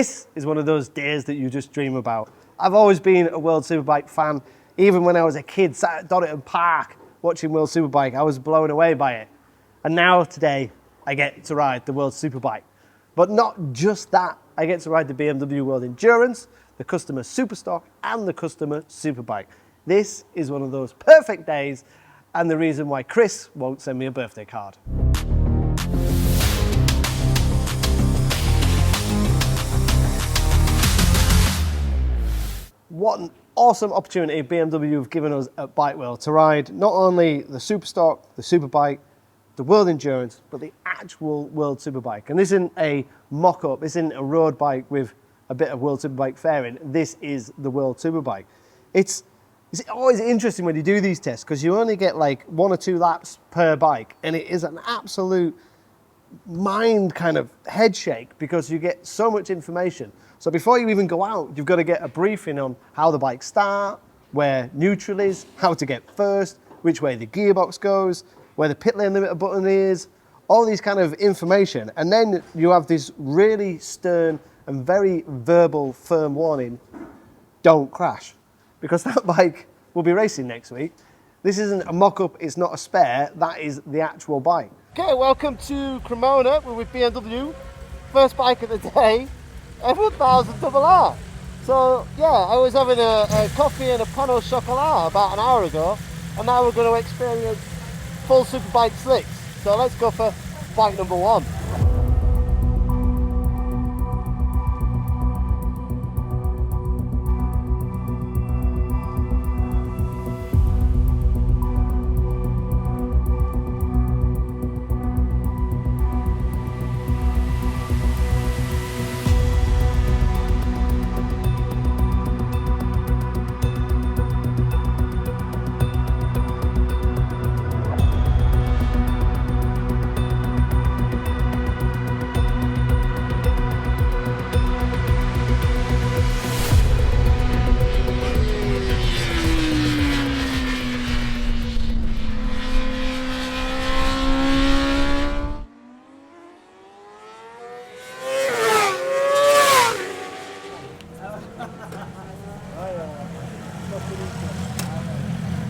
This is one of those days that you just dream about. I've always been a World Superbike fan. Even when I was a kid, sat at Donington Park watching World Superbike, I was blown away by it. And now today, I get to ride the World Superbike. But not just that, I get to ride the BMW World Endurance, the Customer Superstock, and the Customer Superbike. This is one of those perfect days, and the reason why Chris won't send me a birthday card. What an awesome opportunity BMW have given us at Bike World to ride not only the Superstock, the Superbike, the World Endurance, but the actual World Superbike. And this isn't a mock-up, this isn't a road bike with a bit of World Superbike fairing. This is the World Superbike. It's always interesting when you do these tests because you only get like 1 or 2 laps per bike, and it is an absolute mind kind of head shake because you get so much information. So before you even go out, you've got to get a briefing on how the bikes start, where neutral is, how to get first, which way the gearbox goes, where the pit lane limiter button is, all these kind of information. And then you have this really stern and very verbal, firm warning, don't crash, because that bike will be racing next week. This isn't a mock-up, it's not a spare, that is the actual bike. Okay, welcome to Cremona. We're with BMW, first bike of the day, F1000RR. So yeah, I was having a coffee and a pan au chocolat about an hour ago, and now we're going to experience full Superbike slicks. So let's go for bike number 1.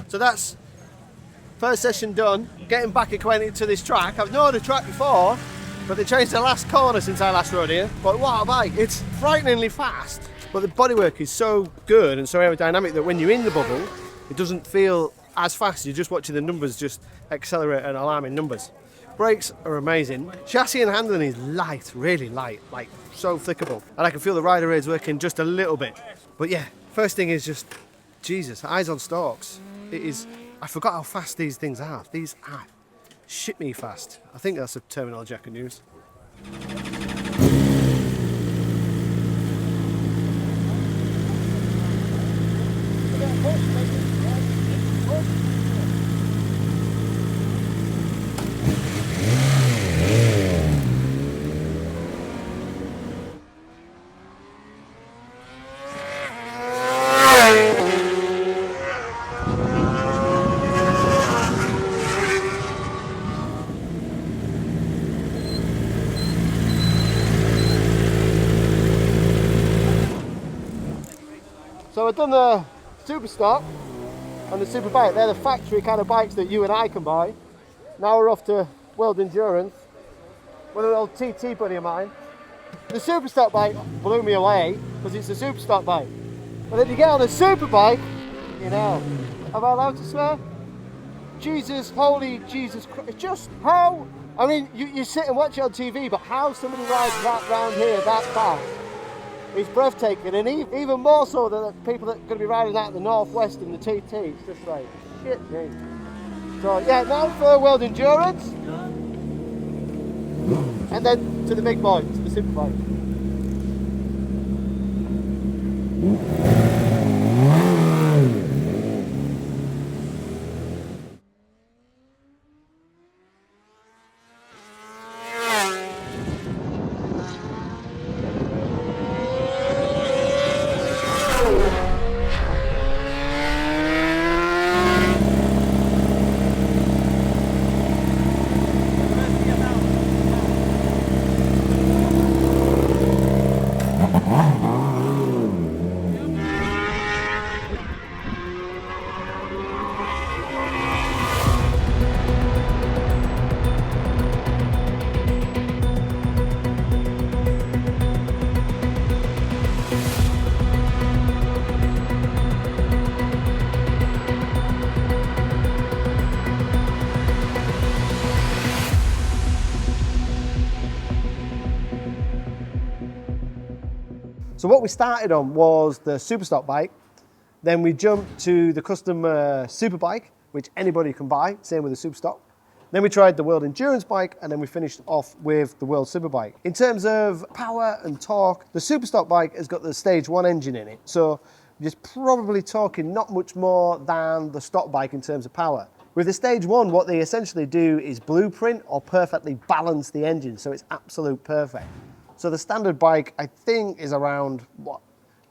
So that's first session done, getting back acquainted to this track. I've known the track before, but they changed the last corner since I last rode here. But what a bike, it's frighteningly fast, but the bodywork is so good and so aerodynamic that when you're in the bubble, it doesn't feel as fast. You're just watching the numbers just accelerate at alarming numbers. Brakes are amazing. Chassis and handling is light, really light, like so flickable. And I can feel the rider aids working just a little bit. But yeah, first thing is just, Jesus, eyes on stalks. It is, I forgot how fast these things are. These are shit me fast. I think that's a terminology I can use. So I've done the Superstock and the Superbike. They're the factory kind of bikes that you and I can buy. Now we're off to World Endurance with an old TT buddy of mine. The Superstock bike blew me away because it's a Superstock bike. But then you get on the Superbike, you know, am I allowed to swear? Jesus, holy Jesus Christ, just how, I mean, you sit and watch it on TV, but how somebody rides that round here that fast? It's breathtaking, and even more so than the people that are going to be riding out in the northwest in the TT. It's just like, shit me. So yeah, now for World Endurance, and then to the big boy, to the Superbike. So what we started on was the Superstock bike. Then we jumped to the custom Superbike, which anybody can buy, same with the Superstock. Then we tried the World Endurance bike, and then we finished off with the World Superbike. In terms of power and torque, the Superstock bike has got the stage 1 engine in it. So you're just probably talking not much more than the stock bike in terms of power. With the stage 1, what they essentially do is blueprint or perfectly balance the engine, so it's absolute perfect. So the standard bike, I think, is around, what,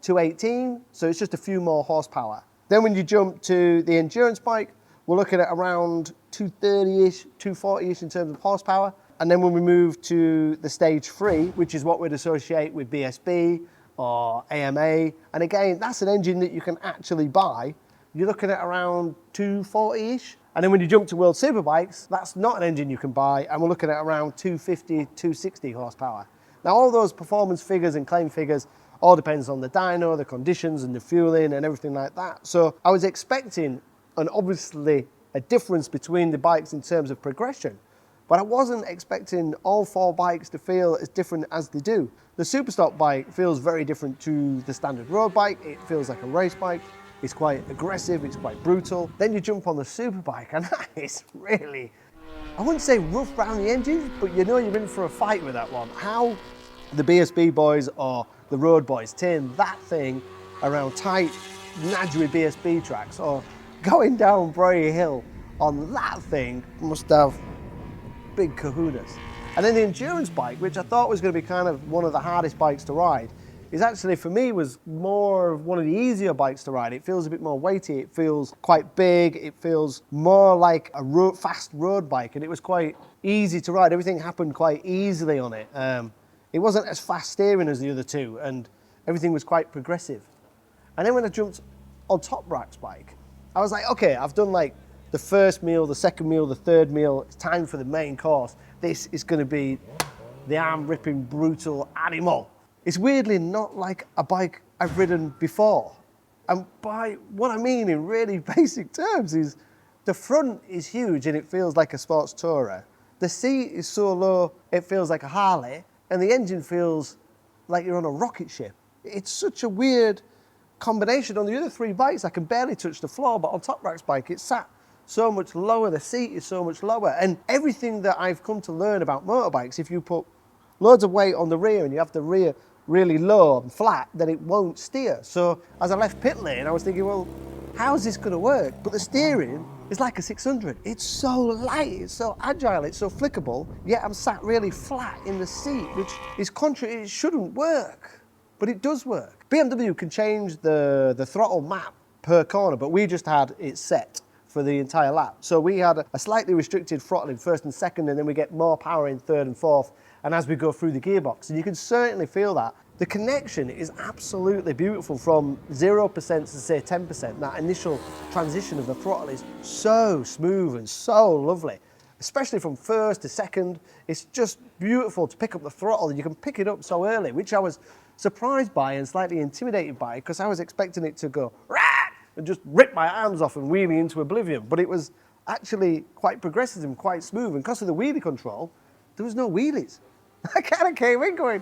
218? So it's just a few more horsepower. Then when you jump to the endurance bike, we're looking at around 230-ish, 240-ish in terms of horsepower. And then when we move to the stage 3, which is what we'd associate with BSB or AMA, and again, that's an engine that you can actually buy, you're looking at around 240-ish. And then when you jump to World Superbikes, that's not an engine you can buy, and we're looking at around 250, 260 horsepower. Now, all those performance figures and claim figures all depends on the dyno, the conditions and the fueling and everything like that. So I was expecting, and obviously, a difference between the bikes in terms of progression, but I wasn't expecting all 4 bikes to feel as different as they do. The Superstock bike feels very different to the standard road bike. It feels like a race bike. It's quite aggressive, it's quite brutal. Then you jump on the Superbike, and that is really, I wouldn't say rough around the edges, but you know you're in for a fight with that one. How the BSB boys or the road boys turn that thing around tight, Nadgery BSB tracks, or going down Bray Hill on that thing, must have big kahunas. And then the endurance bike, which I thought was going to be kind of one of the hardest bikes to ride, is actually, for me, was more of one of the easier bikes to ride. It feels a bit more weighty, it feels quite big, it feels more like a fast road bike, and it was quite easy to ride. Everything happened quite easily on it. It wasn't as fast steering as the other two, and everything was quite progressive. And then when I jumped on Toprak's bike, I was like, okay, I've done like the first meal, the second meal, the third meal, it's time for the main course. This is going to be the arm-ripping, brutal animal. It's weirdly not like a bike I've ridden before. And by what I mean in really basic terms is the front is huge and it feels like a sports tourer. The seat is so low, it feels like a Harley, and the engine feels like you're on a rocket ship. It's such a weird combination. On the other 3 bikes, I can barely touch the floor, but on Toprak's bike, it's sat so much lower, the seat is so much lower. And everything that I've come to learn about motorbikes, if you put loads of weight on the rear and you have the rear really low and flat, then it won't steer. So as I left pit lane, I was thinking, well, how's this going to work? But the steering is like a 600. It's so light, it's so agile, it's so flickable, yet I'm sat really flat in the seat, which is contrary, it shouldn't work, but it does work. BMW can change the throttle map per corner, but we just had it set for the entire lap. So we had a slightly restricted throttle in first and second, and then we get more power in third and fourth, and as we go through the gearbox, and you can certainly feel that. The connection is absolutely beautiful from 0% to say 10%. That initial transition of the throttle is so smooth and so lovely, especially from first to second. It's just beautiful to pick up the throttle, and you can pick it up so early, which I was surprised by and slightly intimidated by, because I was expecting it to go rah! And just rip my arms off and wheelie into oblivion. But it was actually quite progressive and quite smooth, and because of the wheelie control, there was no wheelies. I kind of came in going,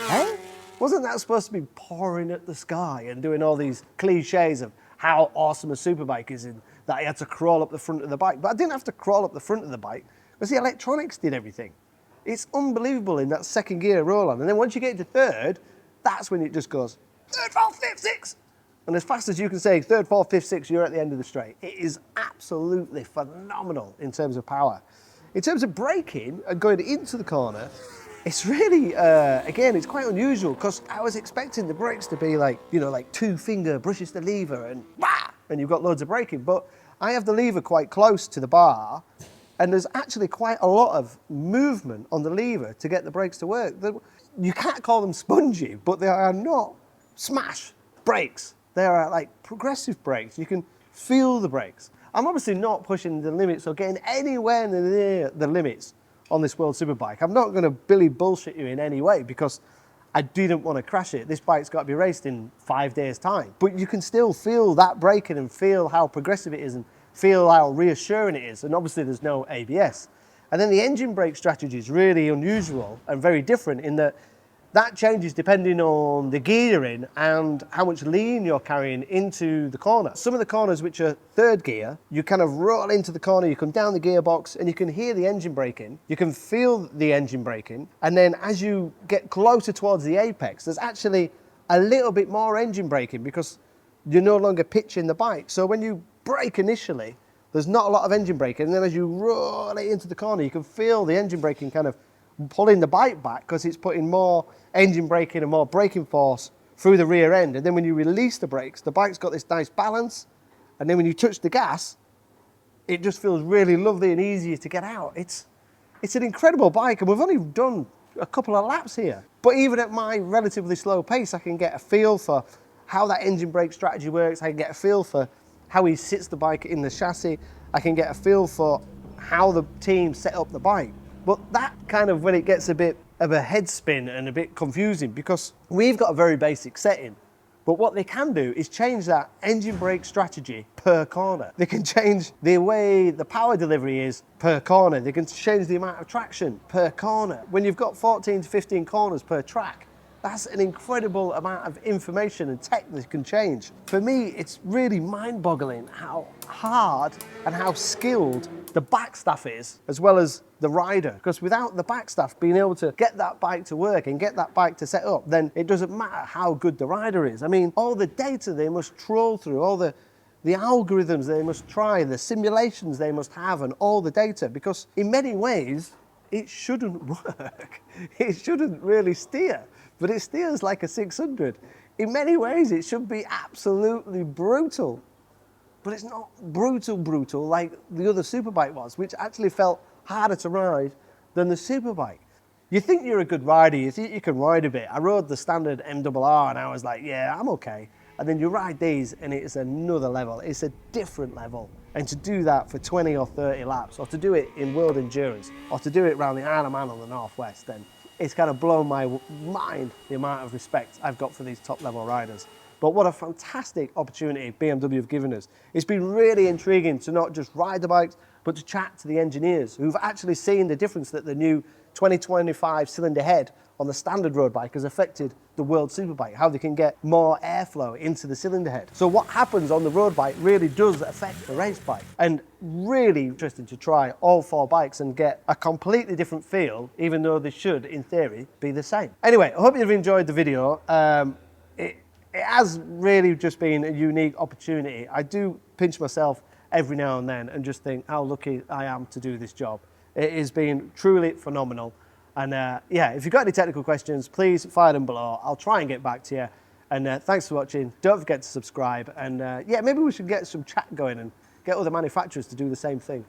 hey? Wasn't that supposed to be pouring at the sky and doing all these cliches of how awesome a superbike is and that I had to crawl up the front of the bike? But I didn't have to crawl up the front of the bike because the electronics did everything. It's unbelievable in that second gear roll on. And then once you get into third, that's when it just goes third, fourth, fifth, sixth. And as fast as you can say third, fourth, fifth, sixth, you're at the end of the straight. It is absolutely phenomenal in terms of power. In terms of braking and going into the corner, it's really, again, it's quite unusual because I was expecting the brakes to be like, you know, like 2-finger brushes the lever and bah! And you've got loads of braking. But I have the lever quite close to the bar, and there's actually quite a lot of movement on the lever to get the brakes to work. You can't call them spongy, but they are not smash brakes. They are like progressive brakes. You can feel the brakes. I'm obviously not pushing the limits or getting anywhere near the limits on this World Superbike. I'm not going to Billy bullshit you in any way because I didn't want to crash it. This bike's got to be raced in 5 days' time. But you can still feel that braking and feel how progressive it is and feel how reassuring it is. And obviously there's no ABS. And then the engine brake strategy is really unusual and very different in that That changes depending on the gear you're in and how much lean you're carrying into the corner. Some of the corners which are third gear, you kind of roll into the corner, you come down the gearbox and you can hear the engine braking, you can feel the engine braking, and then as you get closer towards the apex, there's actually a little bit more engine braking because you're no longer pitching the bike. So when you brake initially, there's not a lot of engine braking, and then as you roll it into the corner, you can feel the engine braking kind of pulling the bike back because it's putting more engine braking and more braking force through the rear end. And then when you release the brakes, the bike's got this nice balance, and then when you touch the gas, it just feels really lovely and easy to get out. It's an incredible bike, and we've only done a couple of laps here. But even at my relatively slow pace, I can get a feel for how that engine brake strategy works. I can get a feel for how he sits the bike in the chassis. I can get a feel for how the team set up the bike. But that kind of, when it gets a bit of a head spin and a bit confusing, because we've got a very basic setting, but what they can do is change that engine brake strategy per corner. They can change the way the power delivery is per corner. They can change the amount of traction per corner. When you've got 14 to 15 corners per track, that's an incredible amount of information and tech that can change. For me, it's really mind-boggling how hard and how skilled the back staff is, as well as the rider. Because without the back staff being able to get that bike to work and get that bike to set up, then it doesn't matter how good the rider is. I mean, all the data they must troll through, all the algorithms they must try, the simulations they must have, and all the data, because in many ways, it shouldn't work. It shouldn't really steer, but it steers like a 600. In many ways, it should be absolutely brutal, but it's not brutal like the other Superbike was, which actually felt harder to ride than the Superbike. You think you're a good rider, you think you can ride a bit. I rode the standard MRR and I was like, yeah, I'm okay. And then you ride these and it's another level. It's a different level. And to do that for 20 or 30 laps, or to do it in world endurance, or to do it around the Isle of Man on the Northwest, then it's kind of blown my mind, the amount of respect I've got for these top level riders. But what a fantastic opportunity BMW have given us. It's been really intriguing to not just ride the bikes, but to chat to the engineers who've actually seen the difference that the new 2025 cylinder head on the standard road bike has affected the World Superbike, how they can get more airflow into the cylinder head. So what happens on the road bike really does affect the race bike. And really interesting to try all four bikes and get a completely different feel, even though they should, in theory, be the same. Anyway, I hope you've enjoyed the video. It has really just been a unique opportunity. I do pinch myself every now and then and just think how lucky I am to do this job. It has been truly phenomenal. And yeah, if you've got any technical questions, please fire them below. I'll try and get back to you. And thanks for watching. Don't forget to subscribe. And yeah, maybe we should get some chat going and get other manufacturers to do the same thing.